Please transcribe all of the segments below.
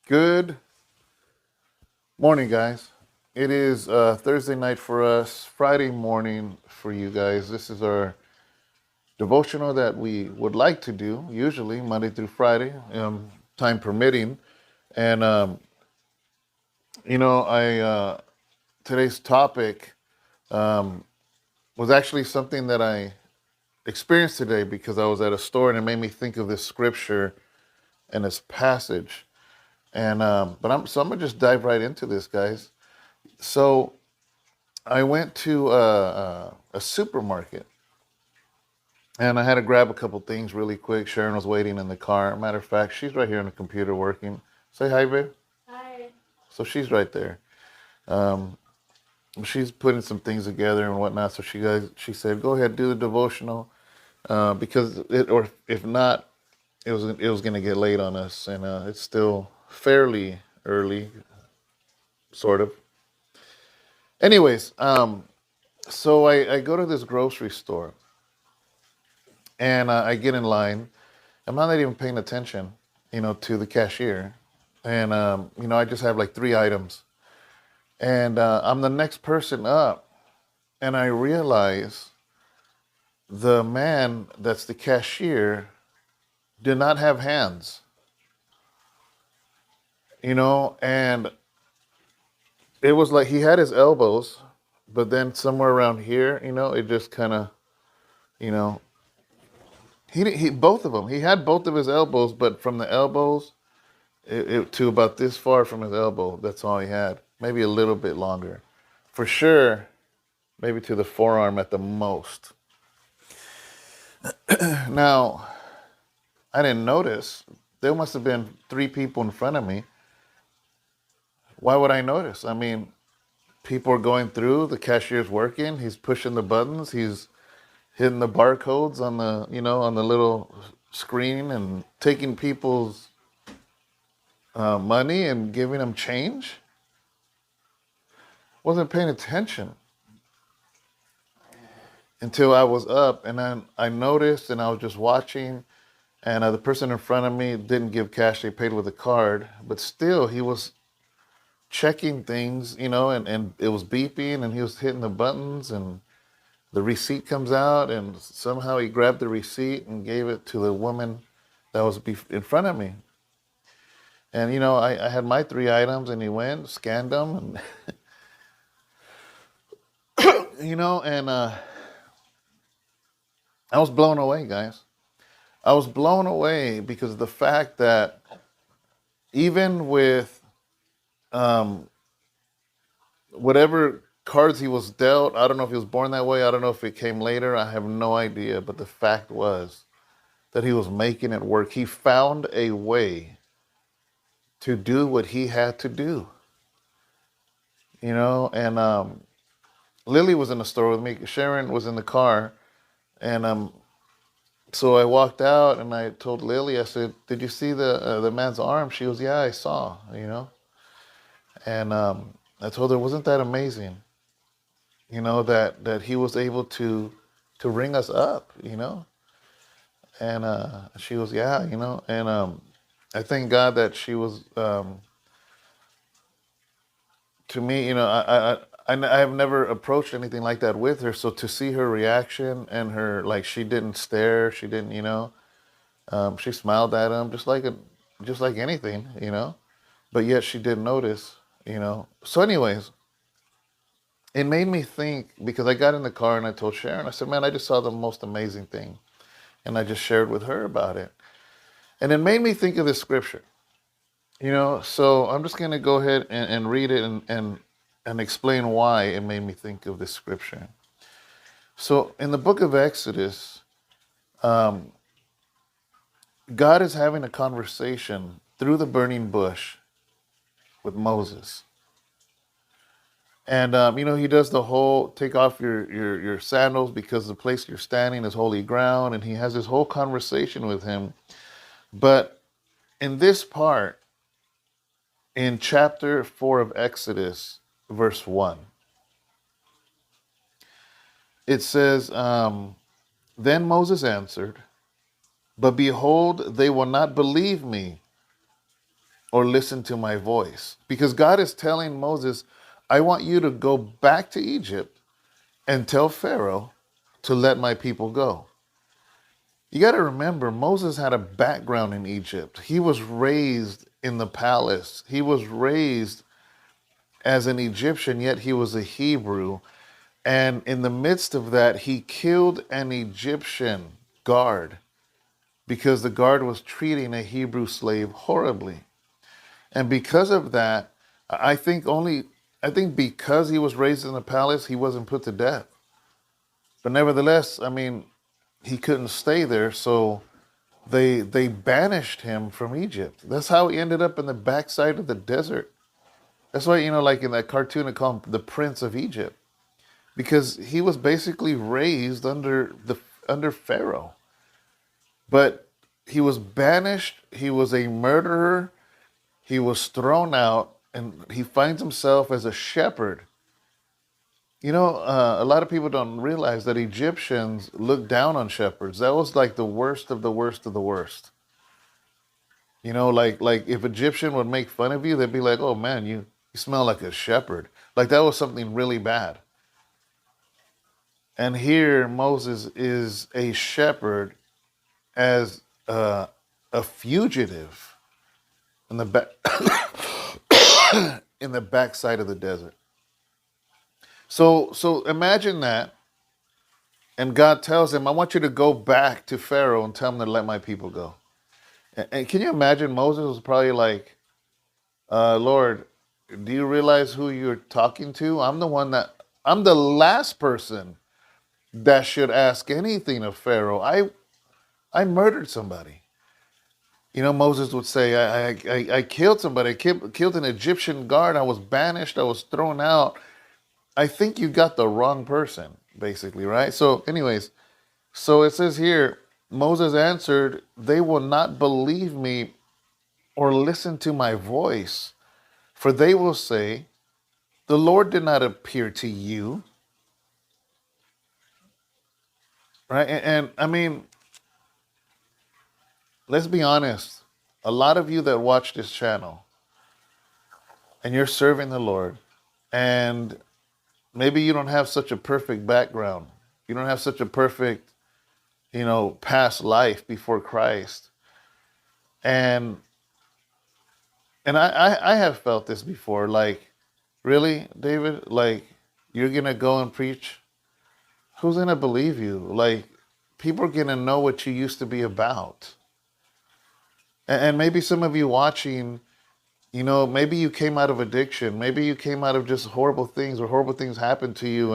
Good morning, guys. It is Thursday night for us, Friday morning for you guys. This is our devotional that we would like to do, usually Monday through Friday, time permitting. And, today's topic um, was actually something that I experienced today because I was at a store and it made me think of this scripture and this passage. I'm gonna just dive right into this, guys. So I went to a supermarket and I had to grab a couple things really quick. Sharon was waiting in the car. Matter of fact, she's right here on the computer working. Say hi, babe. So she's right there. Um, she's putting some things together and whatnot. So she said, "Go ahead, do the devotional," because or if not, it was gonna get late on us, and it's still fairly early, sort of. Anyways, so I go to this grocery store and I get in line. I'm not even paying attention, to the cashier. And, I just have like three items. And I'm the next person up. And I realize the man that's the cashier did not have hands, and it was like he had his elbows, but then somewhere around here, it just kind of, you know, he both of them. He had both of his elbows, but from the elbows to about this far from his elbow. That's all he had. Maybe a little bit longer. For sure, maybe to the forearm at the most. Now, I didn't notice. There must have been three people in front of me. Why would I notice? I mean, people are going through, the cashier's working, he's pushing the buttons, he's hitting the barcodes on the little screen and taking people's money and giving them change. Wasn't paying attention until I was up, and then I noticed, and I was just watching, and the person in front of me didn't give cash; they paid with a card. But still, he was checking things, and it was beeping, and he was hitting the buttons, and the receipt comes out, and somehow he grabbed the receipt and gave it to the woman that was in front of me. And I had my three items, and he went, scanned them, and and I was blown away, guys. I was blown away because of the fact that even with um, whatever cards he was dealt, I don't know if he was born that way. I don't know if it came later. I have no idea. But the fact was that he was making it work. He found a way to do what he had to do, And Lily was in the store with me. Sharon was in the car. And so I walked out and I told Lily, I said, "Did you see the man's arm?" She goes, "Yeah, I saw. And I told her, "Wasn't that amazing? That he was able to ring us up, And she goes, "Yeah, And I thank God that she was, to me, I have never approached anything like that with her. So to see her reaction and her, like, she didn't stare, she didn't, she smiled at him just like anything. But yet she didn't notice. So, anyways, it made me think because I got in the car and I told Sharon, I said, "Man, I just saw the most amazing thing," and I just shared with her about it, and it made me think of this scripture. So I'm just gonna go ahead and read it and explain why it made me think of this scripture. So in the book of Exodus, um, God is having a conversation through the burning bush with Moses. And he does the whole take off your sandals because the place you're standing is holy ground, and he has this whole conversation with him. But in this part, in chapter 4 of Exodus, verse 1, it says, "Then Moses answered, 'But behold, they will not believe me or listen to my voice. Because God is telling Moses, I want you to go back to Egypt and tell Pharaoh to let my people go. You got to remember, Moses had a background in Egypt. He was raised in the palace. He was raised as an Egyptian, yet he was a Hebrew. And in the midst of that, he killed an Egyptian guard because the guard was treating a Hebrew slave horribly. And because of that, I think because he was raised in the palace, he wasn't put to death. But nevertheless, I mean, he couldn't stay there, so they banished him from Egypt. That's how he ended up in the backside of the desert. That's why, like in that cartoon, they call him the Prince of Egypt, because he was basically raised under Pharaoh. But he was banished. He was a murderer. He was thrown out, and he finds himself as a shepherd. A lot of people don't realize that Egyptians looked down on shepherds. That was like the worst of the worst of the worst. Like if Egyptian would make fun of you, they'd be like, "Oh man, you smell like a shepherd." Like that was something really bad. And here Moses is a shepherd as a fugitive in the back in the backside of the desert. So imagine that, and God tells him, "I want you to go back to Pharaoh and tell him to let my people go." And can you imagine Moses was probably like, "Lord, do you realize who you're talking to? I'm the last person that should ask anything of Pharaoh. I murdered somebody." Moses would say, I killed somebody. I killed an Egyptian guard. I was banished. I was thrown out. I think you got the wrong person, basically, right? So, anyways, so it says here, Moses answered, "They will not believe me or listen to my voice, for they will say, 'The Lord did not appear to you.'" Right? And I mean, let's be honest. A lot of you that watch this channel and you're serving the Lord, and maybe you don't have such a perfect background. You don't have such a perfect, past life before Christ. And I have felt this before. Like, really, David? Like, you're gonna go and preach? Who's gonna believe you? Like, people are gonna know what you used to be about. And maybe some of you watching, maybe you came out of addiction. Maybe you came out of just horrible things, or horrible things happened to you,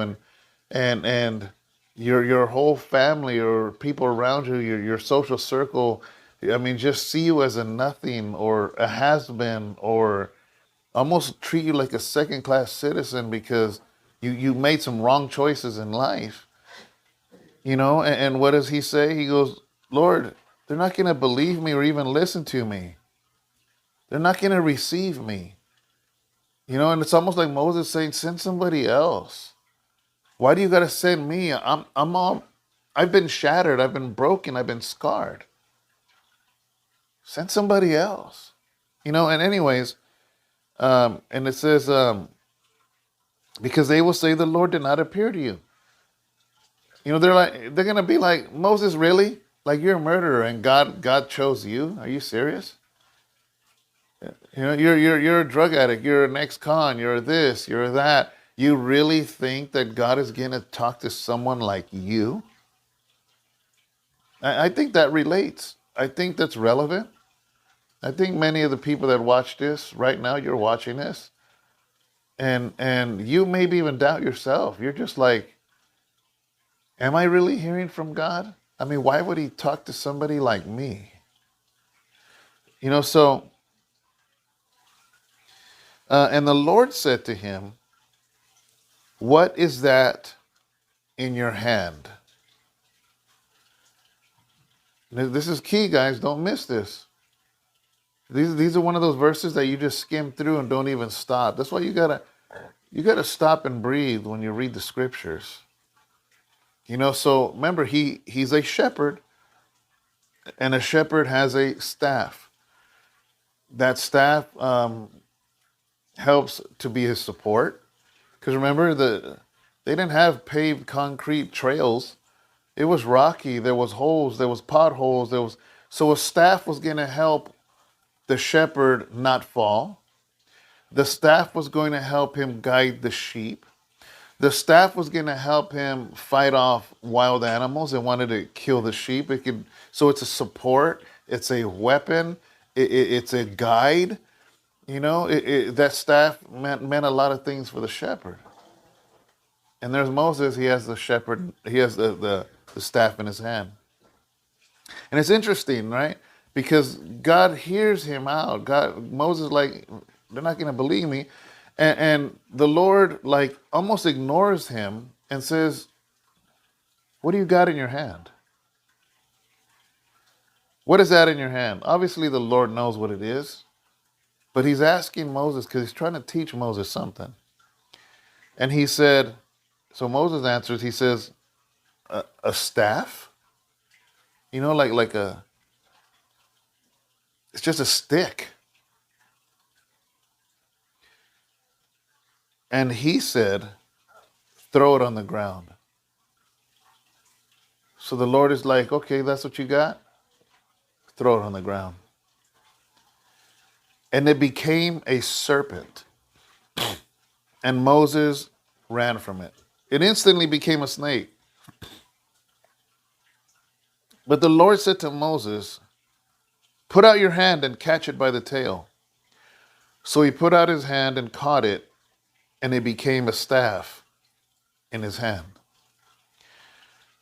and your whole family or people around you, your social circle, I mean, just see you as a nothing or a has been, or almost treat you like a second class citizen because you made some wrong choices in life. And what does he say? He goes, "Lord, they're not going to believe me or even listen to me. They're not going to receive me." And it's almost like Moses saying, "Send somebody else. Why do you got to send me? I've been shattered. I've been broken. I've been scarred. Send somebody else." And anyways, and it says, because they will say, "The Lord did not appear to you." They're going to be like, "Moses, really? Like, you're a murderer and God chose you? Are you serious? You're a drug addict. You're an ex-con. You're this. You're that. You really think that God is going to talk to someone like you?" I think that relates. I think that's relevant. I think many of the people that watch this right now, you're watching this, and you maybe even doubt yourself. You're just like, "Am I really hearing from God? I mean, why would he talk to somebody like me?" So, and the Lord said to him, "What is that in your hand?" This is key, guys. Don't miss this. These are one of those verses that you just skim through and don't even stop. That's why you gotta stop and breathe when you read the scriptures. So remember, he's a shepherd, and a shepherd has a staff. That staff helps to be his support. Because remember, they didn't have paved concrete trails. It was rocky. There was holes. There was potholes. So a staff was going to help the shepherd not fall. The staff was going to help him guide the sheep. The staff was going to help him fight off wild animals that wanted to kill the sheep. So it's a support. It's a weapon. It's a guide. That staff meant a lot of things for the shepherd. And there's Moses. He has the shepherd. He has the staff in his hand. And it's interesting, right? Because God hears him out. Moses, like, they're not going to believe me. And the Lord, like, almost ignores him and says, what do you got in your hand? What is that in your hand? Obviously, the Lord knows what it is. But he's asking Moses because he's trying to teach Moses something. And he said, so Moses answers, he says, a staff? It's just a stick. And he said, throw it on the ground. So the Lord is like, okay, that's what you got? Throw it on the ground. And it became a serpent. And Moses ran from it. It instantly became a snake. But the Lord said to Moses, put out your hand and catch it by the tail. So he put out his hand and caught it, and it became a staff in his hand.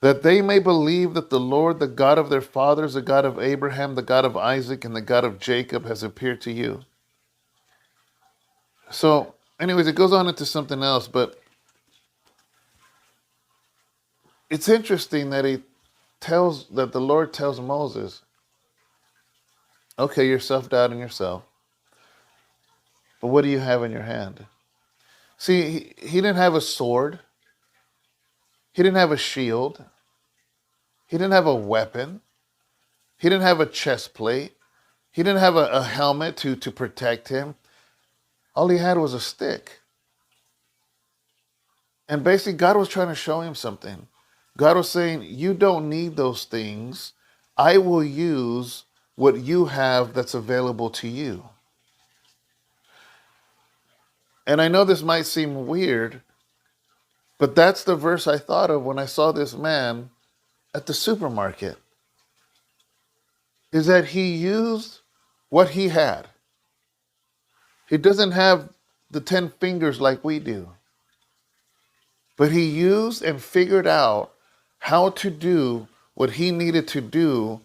That they may believe that the Lord, the God of their fathers, the God of Abraham, the God of Isaac, and the God of Jacob has appeared to you. So, anyways, it goes on into something else, but it's interesting that the Lord tells Moses, okay, you're self-doubting yourself, but what do you have in your hand? See, he didn't have a sword. He didn't have a shield. He didn't have a weapon. He didn't have a chest plate. He didn't have a helmet to protect him. All he had was a stick. And basically, God was trying to show him something. God was saying, you don't need those things. I will use what you have that's available to you. And I know this might seem weird, but that's the verse I thought of when I saw this man at the supermarket. Is that he used what he had. He doesn't have the 10 fingers like we do. But he used and figured out how to do what he needed to do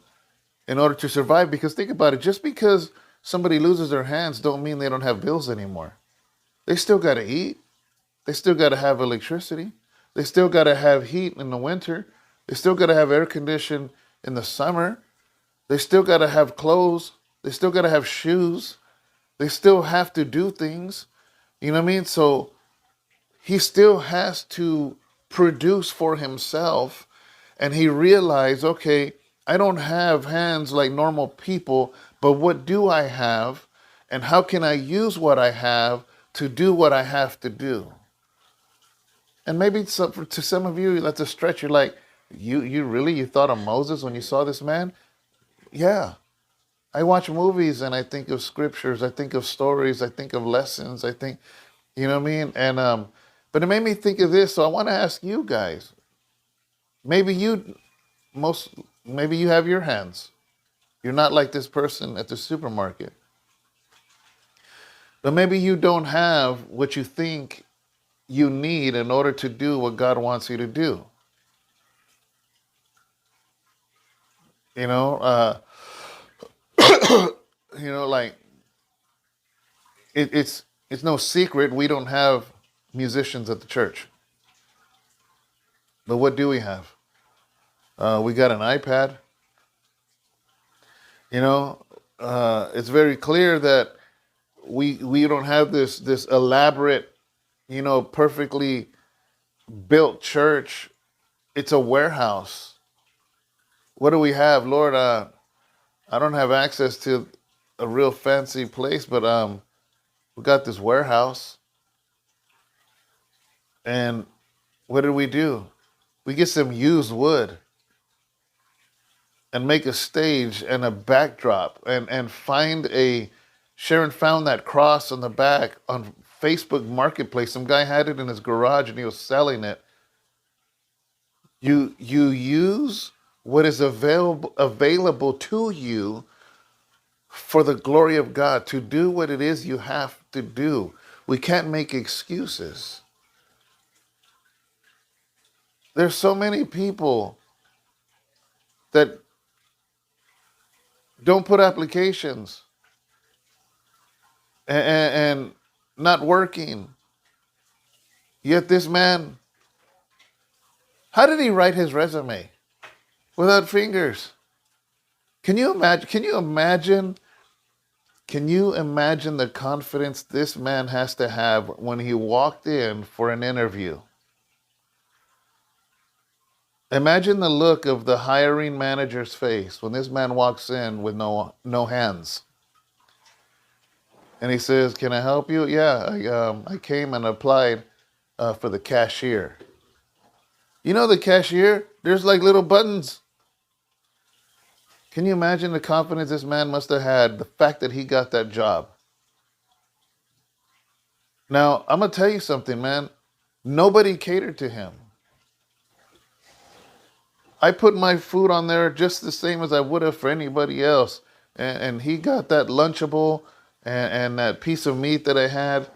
in order to survive. Because think about it, just because somebody loses their hands don't mean they don't have bills anymore. They still got to eat. They still got to have electricity. They still got to have heat in the winter. They still got to have air conditioning in the summer. They still got to have clothes. They still got to have shoes. They still have to do things. You know what I mean? So he still has to produce for himself. And he realized, okay, I don't have hands like normal people, but what do I have? And how can I use what I have to do what I have to do? And maybe to some of you, that's a stretch. You're like, you thought of Moses when you saw this man? Yeah. I watch movies and I think of scriptures. I think of stories. I think of lessons. I think, you know what I mean? And, but it made me think of this. So I want to ask you guys, maybe you have your hands. You're not like this person at the supermarket. But maybe you don't have what you think you need in order to do what God wants you to do. You know, like it's no secret we don't have musicians at the church. But what do we have? We got an iPad. You know, it's very clear that we don't have this elaborate, perfectly built church. It's a warehouse. What do we have, Lord? I don't have access to a real fancy place, but we got this warehouse, and what did we do? We get some used wood and make a stage and a backdrop and find a Sharon found that cross on the back on Facebook Marketplace. Some guy had it in his garage and he was selling it. You use what is available to you for the glory of God to do what it is you have to do. We can't make excuses. There's so many people that don't put applications and not working. Yet this man, how did he write his resume? Without fingers. Can you imagine? Can you imagine? Can you imagine the confidence this man has to have when he walked in for an interview? Imagine the look of the hiring manager's face when this man walks in with no hands. And he says, "Can I help you?" "Yeah, I came and applied for the cashier." You know the cashier? There's like little buttons. Can you imagine the confidence this man must have had, the fact that he got that job? Now, I'm going to tell you something, man. Nobody catered to him. I put my food on there just the same as I would have for anybody else. And he got that Lunchable and that piece of meat that I had,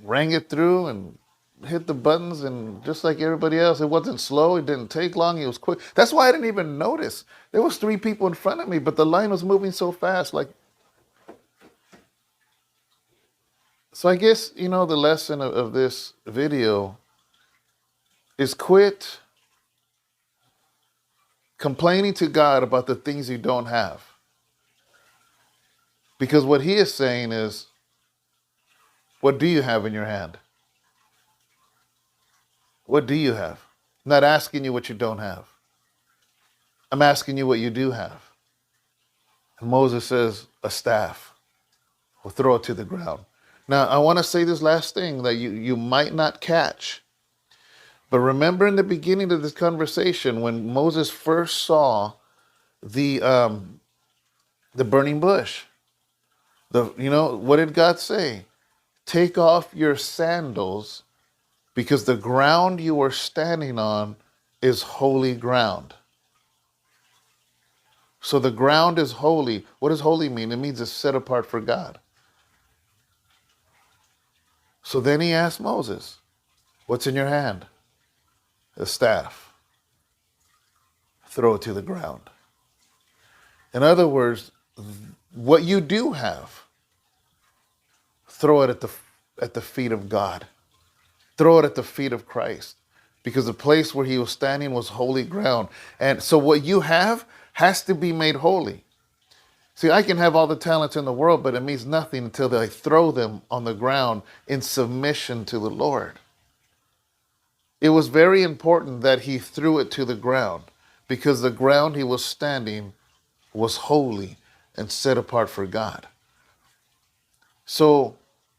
rang it through and hit the buttons, and just like everybody else, it wasn't slow. It didn't take long. It was quick. That's why I didn't even notice. There was 3 people in front of me, but the line was moving so fast. So I guess, the lesson of this video is quit complaining to God about the things you don't have. Because what he is saying is, what do you have in your hand? What do you have? I'm not asking you what you don't have. I'm asking you what you do have. And Moses says, a staff. We'll throw it to the ground. Now, I want to say this last thing that you might not catch. But remember in the beginning of this conversation when Moses first saw the burning bush. What did God say? Take off your sandals because the ground you are standing on is holy ground. So the ground is holy. What does holy mean? It means it's set apart for God. So then he asked Moses, what's in your hand? A staff. Throw it to the ground. In other words, what you do have, throw it at the feet of God. Throw it at the feet of Christ. Because the place where he was standing was holy ground. And so what you have has to be made holy. See, I can have all the talents in the world, but it means nothing until I throw them on the ground in submission to the Lord. It was very important that he threw it to the ground because the ground he was standing was holy and set apart for God. So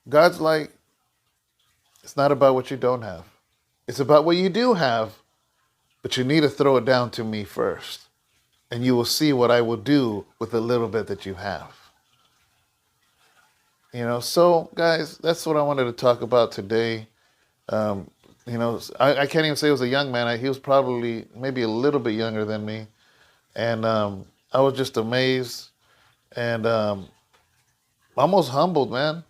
God's like, it's not about what you don't have. It's about what you do have, but you need to throw it down to me first. And you will see what I will do with the little bit that you have. So guys, that's what I wanted to talk about today. I can't even say he was a young man. He was probably maybe a little bit younger than me. And I was just amazed and almost humbled, man.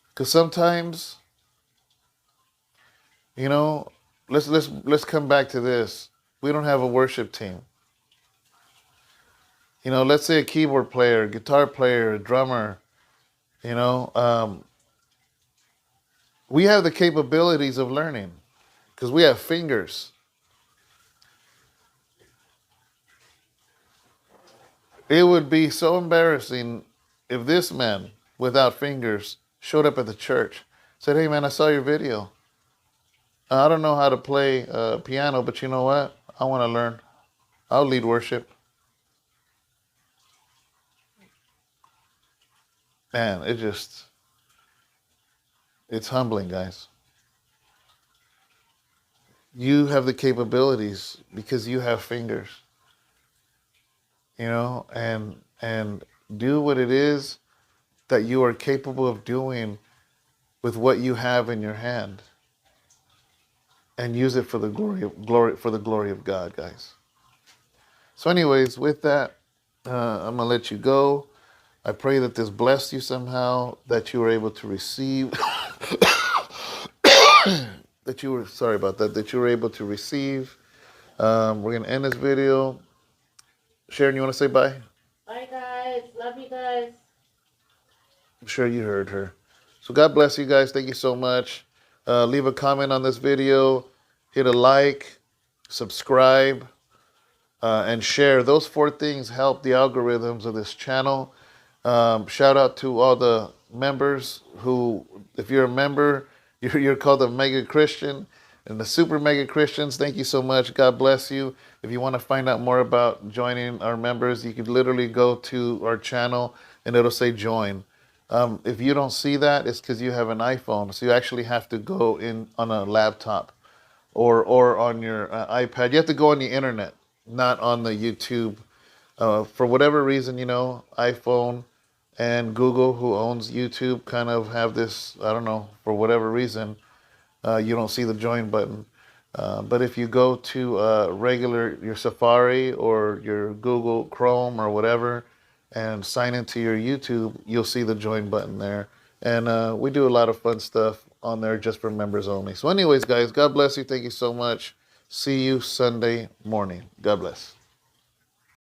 Because sometimes, let's come back to this. We don't have a worship team. Let's say a keyboard player, a guitar player, a drummer, we have the capabilities of learning because we have fingers. It would be so embarrassing if this man without fingers showed up at the church, said, "Hey man, I saw your video. I don't know how to play piano, but you know what? I want to learn. I'll lead worship." Man, it's humbling, guys. You have the capabilities because you have fingers, and do what it is that you are capable of doing with what you have in your hand, and use it for the glory of God, guys. So, anyways, with that, I'm gonna let you go. I pray that this blessed you somehow, that you were able to receive, that you were sorry about that, that you were able to receive. We're gonna end this video. Sharon, you want to say bye? Bye, guys. Love you guys. I'm sure you heard her. So God bless you guys. Thank you so much. Leave a comment on this video. Hit a like, subscribe, and share. Those four things help the algorithms of this channel. Shout out to all the members who, if you're a member, you're called a mega Christian. And the super mega Christians, thank you so much. God bless you. If you want to find out more about joining our members, you could literally go to our channel and it'll say join. If you don't see that, it's because you have an iPhone. So you actually have to go in on a laptop or on your iPad. You have to go on the internet, not on the YouTube. For whatever reason, iPhone and Google, who owns YouTube, kind of have this, I don't know, for whatever reason, you don't see the join button. But if you go to your Safari or your Google Chrome or whatever and sign into your YouTube, you'll see the join button there. And we do a lot of fun stuff on there just for members only. So anyways, guys, God bless you. Thank you so much. See you Sunday morning. God bless.